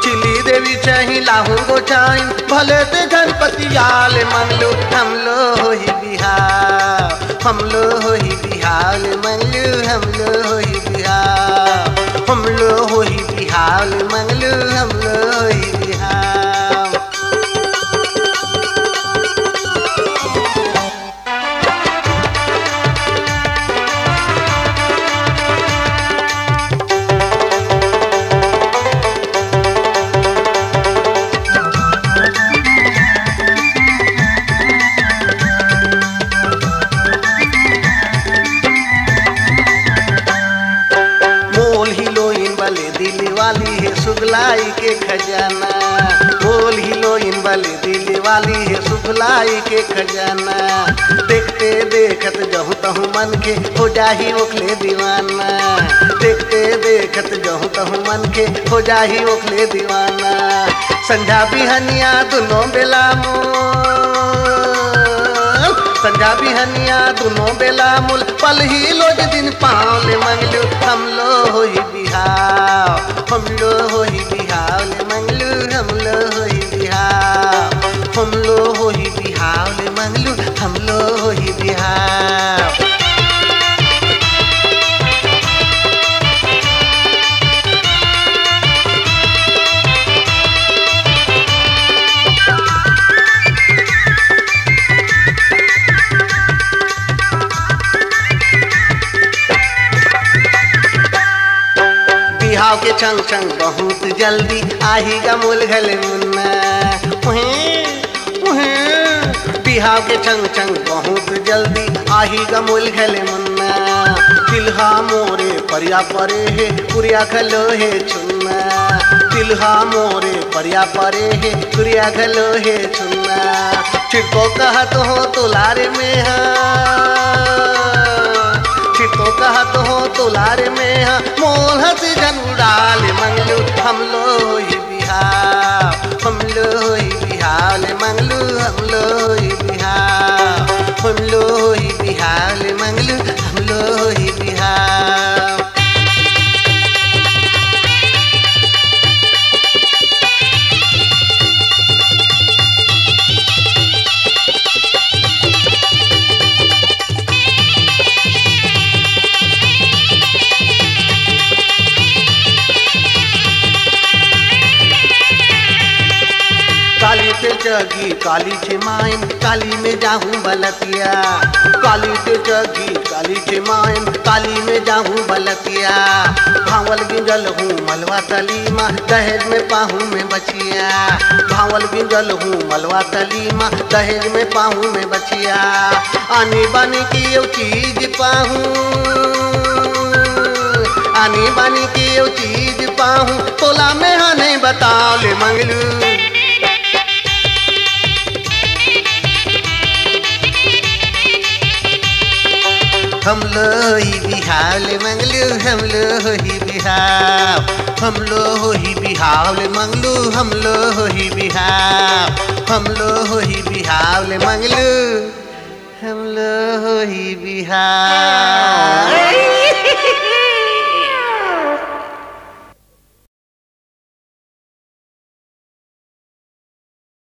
Chilli देवी चाही लाहू गोचाई भले ते गणपति आल मंगलू हम लो ही बिहार हम लो ही बिहार मंगलू हम लो ही बिहार हम लो ही बिहार मंगलू हम लो ही बिहार। सुगलाई के खजाना बोल हिलोइन वाली दिल वाली है सुगलाई के खजाना देखते देखत जहूँ तहूँ मन के हो जाही ओखले दीवाना देखते देखत जहूँ तहूँ मन के हो जाही ओखले दीवाना संझा बिहनिया दोनों बेला संझा बिहनिया दोनों बेला मूल पल ही लोज दिन पाँव मंगलू हम लो ही बिहार हम लो ही बिहार मंगलू हम लो ही बिहार हम लो ही बिहार मंगलू हम लो ही बिहार। बिहाव के छंग छंग बहुत जल्दी आही गमूल घले मुन्ना बिहाव के छंग छंग बहुत जल्दी आही गमूल घले मुन्ना तिलहा मोरे परिया परे है पुरिया खलो है छुन्ना तिलहा मोरे परिया परे है पुरिया खलो है छुन्ना छिटको कहत हो तुलारे में तो कहत हो तुलारे में मोल हसी जन उड़ाल मंगलू हम लो ही बिहार हम लो ही बिहार मंगलू हम लो ही बिहार हम लो ही बिहार मंगलू हम लो ही बिहार। काली ते जगी काली छे माइन काली में जाहूँ बलतिया काली ते जगी काली छे माइन काली में जाहूँ बलतिया भावल गिंजल हूँ मलवा तलीमा दहेज में पाहूँ में बचिया भावल गिंजल हूँ मलवा तलीमा दहेज में पाहूँ में बचिया आनी बानी की यो चीज पाहूँ आनी बानी की यो चीज पाहूँ तोला में हाँ नहीं बताओ ले मंगलू हम लो ही बिहार मंगलू हम लो ही बिहार हम लो ही बिहार मंगलू हम लो ही बिहार हम लो ही बिहार मंगलू हम लो ही बिहार।